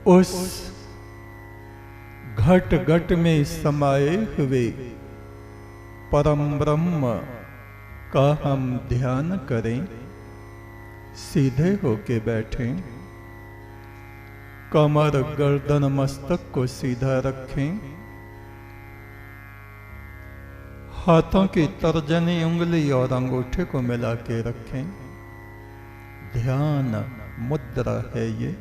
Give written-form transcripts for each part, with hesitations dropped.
उस घट घट में समाये हुए परम ब्रह्म का हम ध्यान करें। सीधे होके बैठें, कमर गर्दन मस्तक को सीधा रखें, हाथों की तर्जनी उंगली और अंगूठे को मिला के रखें। ध्यान मुद्रा है ये।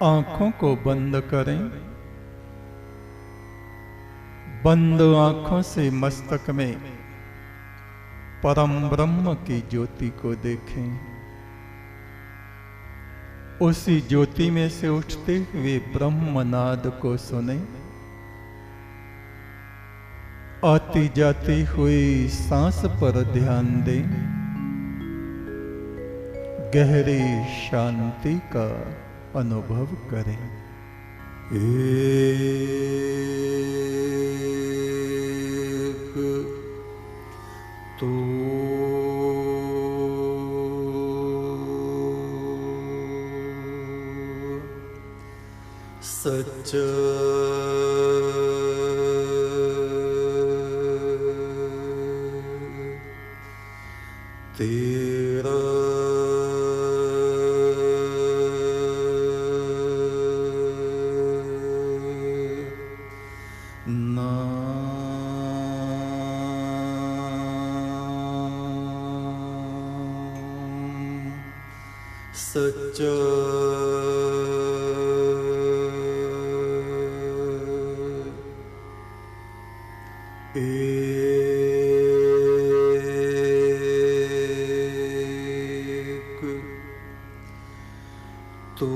आंखों को बंद करें। बंद आंखों से मस्तक में परम ब्रह्म की ज्योति को देखें। उसी ज्योति में से उठते हुए ब्रह्मनाद को सुने। आती जाती हुई सांस पर ध्यान दें। गहरी शांति का अनुभव करें। एक तो सच तेरा सच्चा एक तो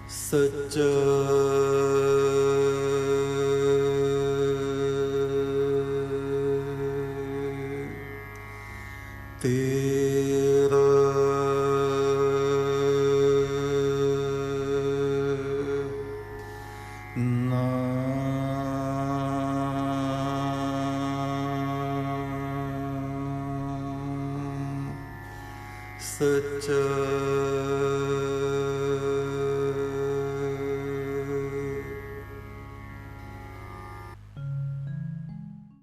सच्चा तेरा नाम सच्चा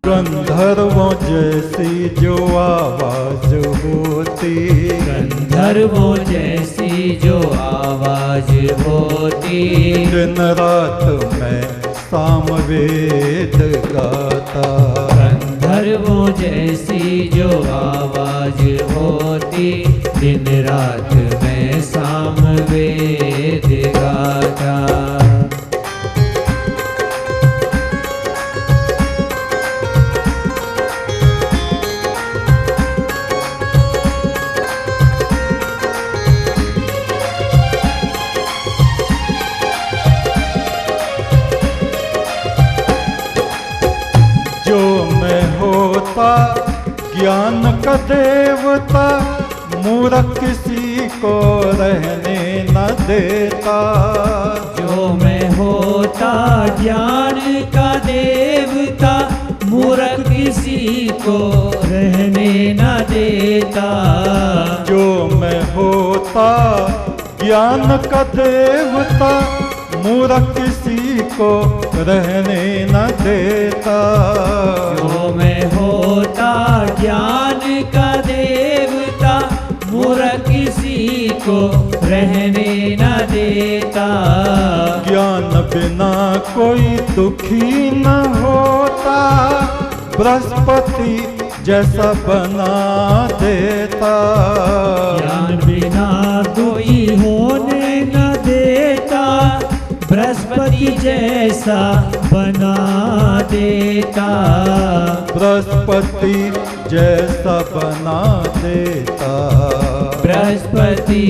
गंधर्वों जैसी जो आवाज होती, गंधर्वों जैसी जो आवाज होती, दिन रात मैं सामवेद गाता। गंधर्वों जैसी जो आवाज होती, दिन रात मैं सामवेद गाता। ज्ञान का देवता मूर्ख किसी को रहने न देता। जो मैं होता ज्ञान का देवता, मूर्ख किसी को रहने न देता। जो मैं होता ज्ञान का देवता, मूर्ख किसी को रहने न देता। जो मैं होता ज्ञान का देवता, मूर्ख किसी को रहने न देता। ज्ञान बिना कोई दुखी न होता, बृहस्पति जैसा बना देता। ज्ञान बिना कोई होने न देता, बृहस्पति जैसा बना देता। बृहस्पति जैसा बना देता। बृहस्पति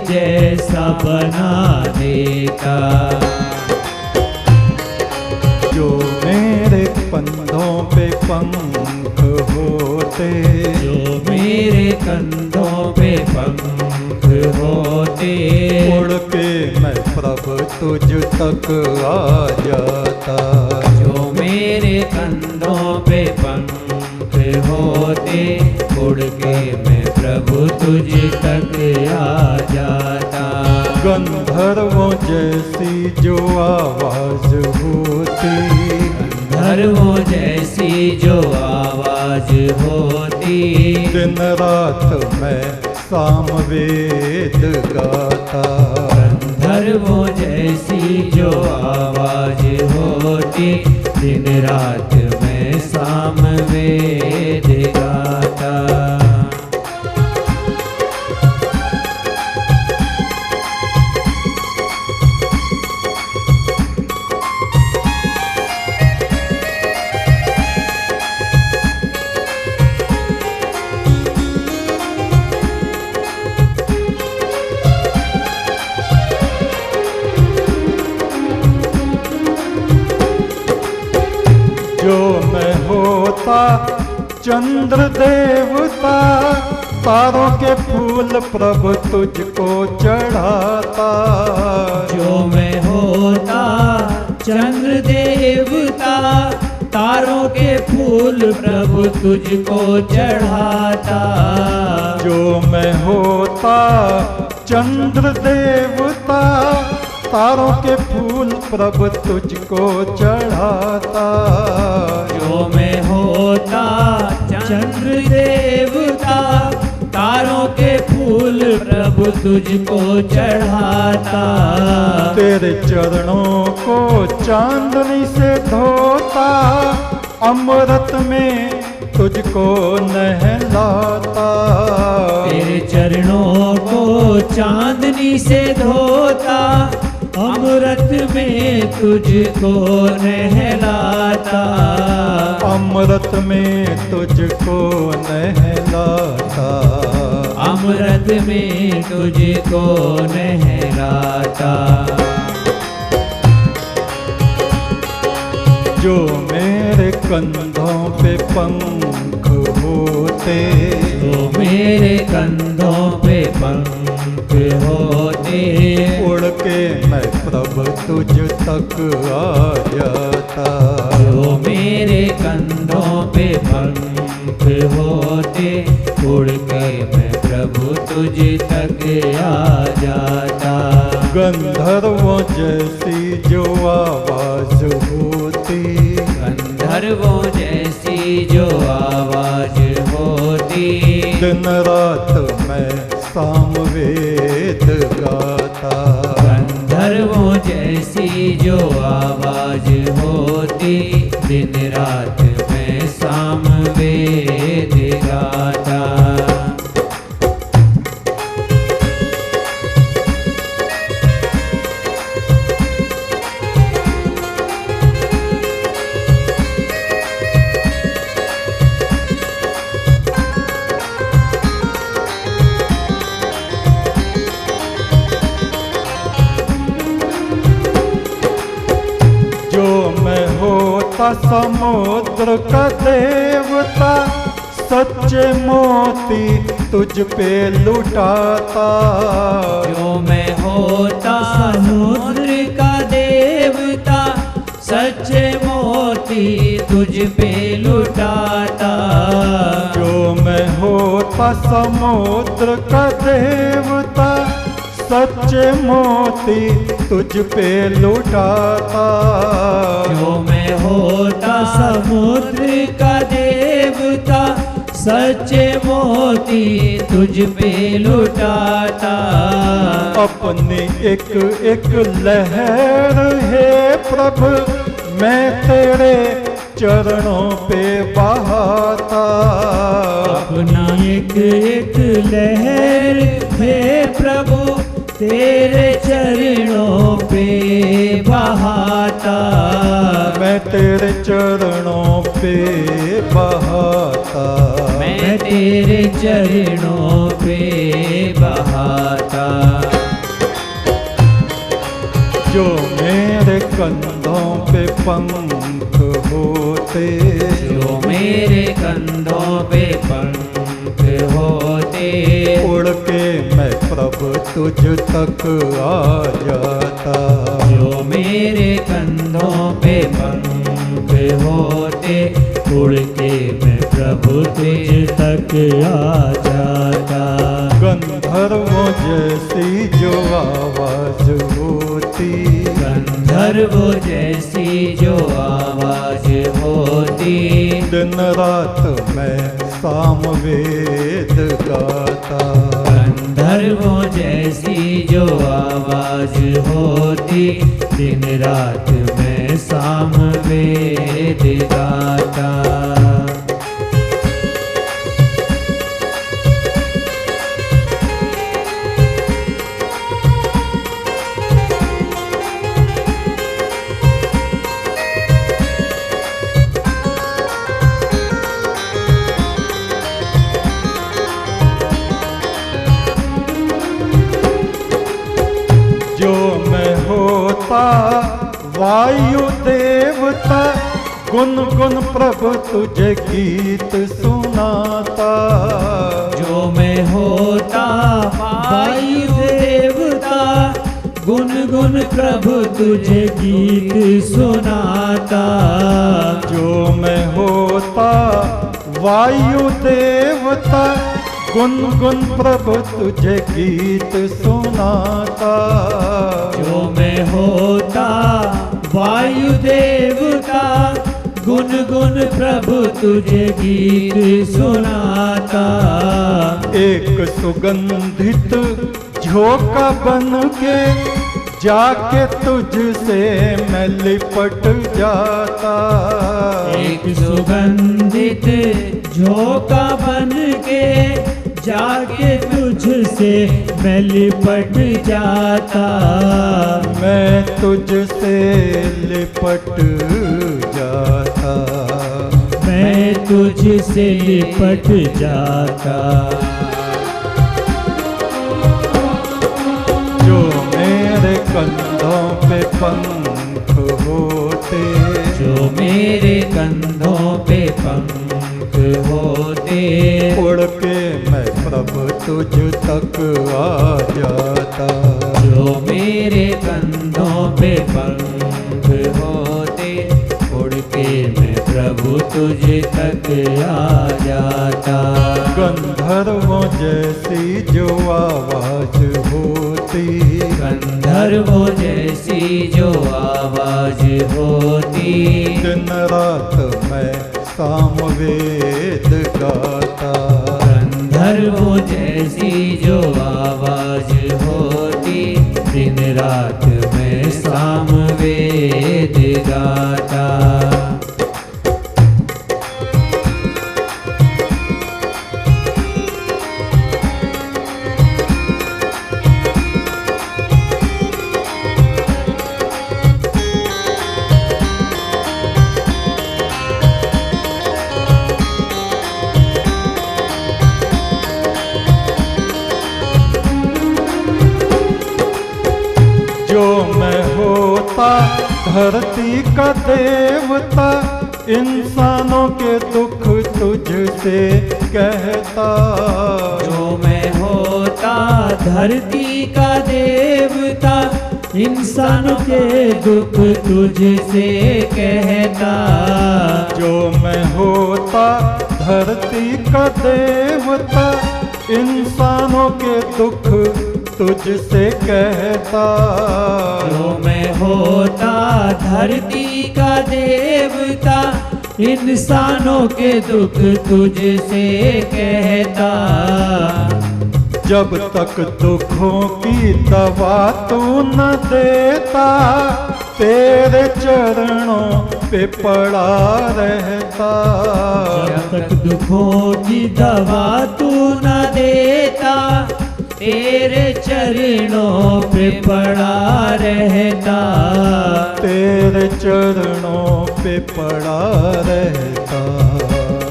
जैसा बना देता। जो मेरे कंधों पे पंख होते, जो मेरे कंधों पे पंख होते, उड़ के मैं प्रभ तुझ तक आ जाता। जो मेरे कंधों पे पंख होते, उड़ के मैं प्रभु तुझ तक आ जाता। गंधर्वों जैसी जो आवाज होती, गंधर्वों जैसी जो आवाज होती, दिन रात मैं सामवेद गाता। गंधर्वों जैसी जो आवाज होती, दिन रात मैं सामवेद गाता। जो मैं होता चंद्र देवता, तारों के फूल प्रभु तुझको चढ़ाता। जो मैं होता चंद्र देवता, तारों के फूल प्रभु तुझको चढ़ाता। जो मैं होता चंद्र देवता, तारों के फूल प्रभु तुझको चढ़ाता। जो मैं होता चंद्र देवता, तारों के फूल प्रभु तुझको चढ़ाता। तेरे चरणों को चांदनी से धोता, अमृत में तुझको नहलाता। तेरे चरणों को चांदनी से धोता, अमृत में तुझको नहलाता। अमृत में तुझको नहलाता। अमृत में तुझको नहलाता। जो मेरे कंधों पे पंख होते, जो मेरे कंधों पे पंख होते, उड़ के मैं प्रभु तुझ तक आ जाता। जो मेरे कंधों पे पंख होते, उड़ के मैं प्रभु तुझ तक आ जाता। गंधर्वों जैसी जो आवाज होती, गंधर्वों जैसी जो आवाज होती, दिन रात मैं सामवेद गाता। गंधर्वों जैसी जो आवाज होती, दिन रात मैं सामवेद गाता। जो मैं होता समुद्र का देवता, सच्चे मोती तुझ पे लुटाता। जो मैं होता समुद्र का देवता, सच्चे मोती तुझ पे लुटाता। जो मैं होता समुद्र का देवता, सच्चे मोती तुझ पे लुटाता। जो मैं होता समुद्र का देवता, सच्चे मोती तुझ पे लुटाता। अपनी एक एक लहर है प्रभु, मैं तेरे चरणों पे बहाता। अपना एक एक लहर है प्रभु, तेरे चरणों पे बहाता। मैं तेरे चरणों पे बहाता। मैं तेरे चरणों पे बहाता। जो मेरे कंधों पे पंख होते, जो मेरे कंधों पे पंख होते, उड़ के मैं प्रभु तुझ तक आ जाता। आ जाता। गंधर्वों जैसी जो आवाज होती, गंधर्वों जैसी जो आवाज होती, दिन रात मैं सामवेद गाता। गंधर्वों जैसी जो आवाज होती, दिन रात मैं सामवेद गाता। जो मैं होता वायु देवता, गुन गुन प्रभु तुझे गीत सुनाता। जो मैं होता वायु देवता, गुन गुन प्रभु तुझे गीत सुनाता। जो मैं होता वायु देवता, गुन गुन प्रभु तुझे गीत सुनाता। जो मैं होता वायु देवता, गुन गुन प्रभु तुझे गीत सुनाता। एक सुगंधित झोंका बन के जाके तुझसे मैं लिपट जाता। एक सुगंधित झोंका बन के जाके तुझसे मैं लिपट जाता। मैं तुझसे लिपट जाता। मैं तुझसे लिपट जाता। जो मेरे कंधों पे पंख होते, जो मेरे कंधों पे पंख होते, उड़ के मैं प्रभु तुझ तक आ जाता। जो मेरे कंधों पे पंख होते, उड़ के मैं प्रभु तुझ तक आ जाता। गंधर्वों जैसी जो आवाज होती, गंधर्वों जैसी जो आवाज होती, दिन रात मैं सामवेद गाता। गंधर्वों जैसी जो आवाज होती, दिन रात मैं सामवेद गाता। जो मैं होता धरती का देवता, इंसानों के दुख तुझसे कहता। जो मैं होता धरती का देवता, इंसानों के दुख तुझसे कहता। जो मैं होता धरती का देवता, इंसानों के दुख तुझसे कहता। जो मैं होता धरती का देवता, इंसानों के दुख तुझसे कहता। जब तक दुखों की दवा तू न देता, तेरे चरणों पे पड़ा रहता। जब तक दुखों की दवा तू न देता, तेरे चरणों पे पड़ा रहता। तेरे चरणों पे पड़ा रहता।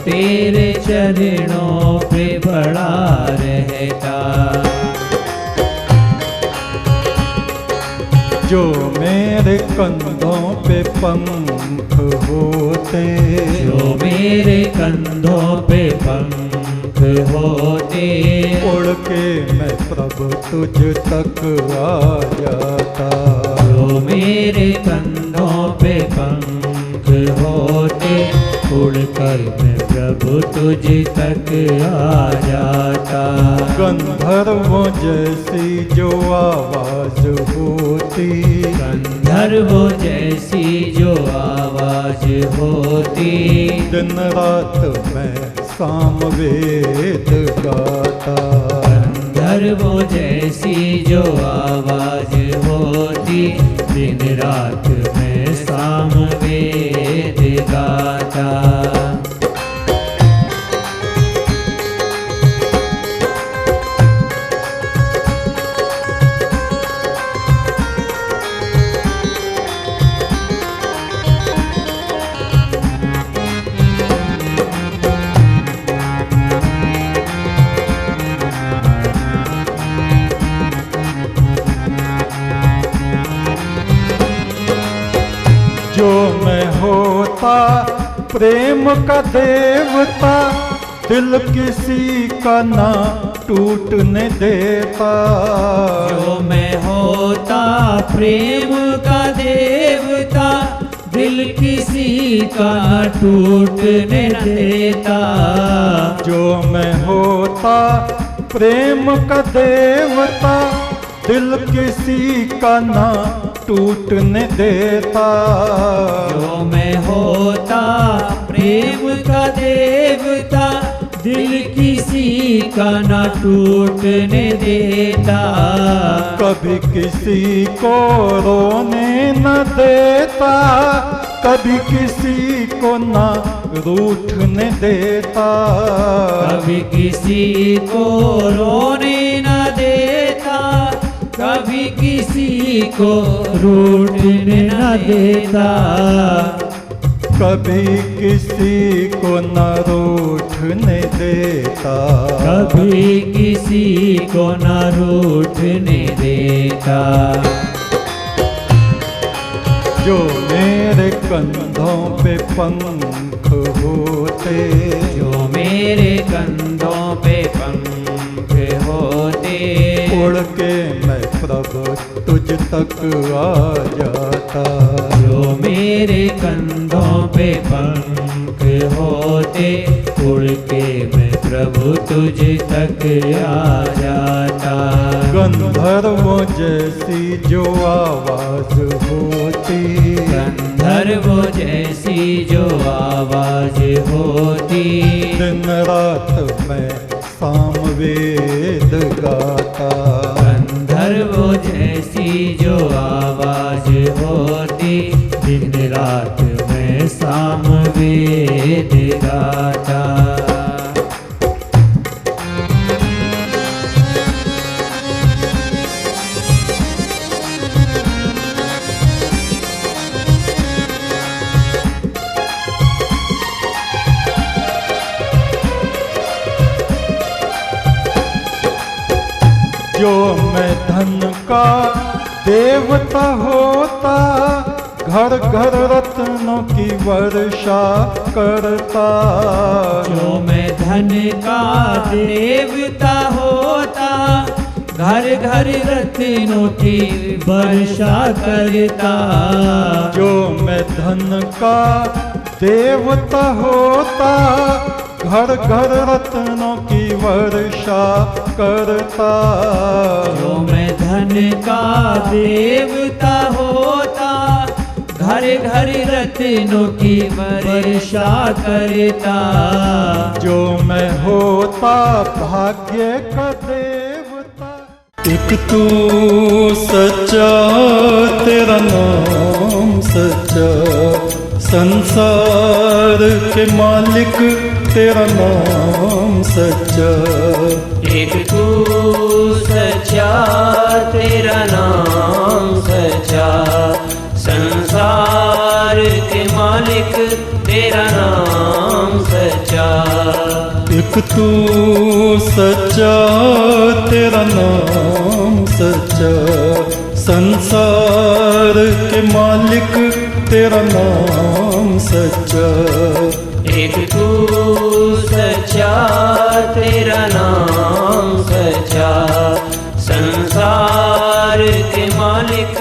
तेरे चरणों पे पड़ा रहता। जो मेरे कंधों पे पंख होते, जो मेरे कंधों पे पंख होते, उड़ के मैं प्रभु तुझ तक आ जाता। जो मेरे कंधों पे पंख होते, उड़कर मैं प्रभु तुझ तक आ जाता। गंधर्वों जैसी जो आवाज होती, गंधर्वों जैसी जो आवाज होती, दिन रात मैं सामवेद गाता। गंधर्वों जैसी जो आवाज होती, दिन रात मैं सामवेद गाता। जो मैं होता प्रेम का देवता, दिल किसी का ना टूटने देता। जो मैं होता प्रेम का देवता, दिल किसी का न टूटने देता। जो मैं होता प्रेम का देवता, दिल किसी का ना टूटने देता। जो मैं होता प्रेम का देवता, दिल किसी का न टूटने देता। कभी किसी को रोने न देता, कभी किसी को ना रूठने देता। कभी किसी को रोने न देता, कभी किसी को रूठने न देता। कभी किसी को न रूठने देता। कभी किसी को न रूठने देता। जो मेरे कंधों पे पंख होते, जो मेरे कंधों पे पंख होते, उड़ के मैं प्रभु तुझ तक आ जाता। जो मेरे कंधों पे पंख होते, उड़ के मैं प्रभु तुझ तक आ जाता। गंधर्वों जैसी जो आवाज होती, गंधर्वों जैसी जो आवाज होती, दिन रात मैं सामवेद गाता। गंधर्वों जैसी जो आवाज होती, दिन रात मैं सामवेद गाता। जो मैं धन का देवता होता, घर घर रत्नों की वर्षा करता। जो मैं धन का देवता होता, घर घर रत्नों की वर्षा करता। जो मैं धन का देवता होता, घर घर रत्नों की वर्षा करता। जो मैं धन का देवता होता, घर घर रत्नों की वर्षा करता। जो मैं होता भाग्य का देवता। एक तू सच्चा, तेरा नाम सच्चा, संसार के मालिक तेरा नाम सच्चा। एक तू सच्चा, तेरा नाम सच्चा, संसार के मालिक तेरा नाम सच्चा। एक तू सच्चा, तेरा नाम सच्चा, संसार के मालिक तेरा नाम सच्चा। एक तू सच्चा, तेरा नाम सच्चा, संसार के मालिक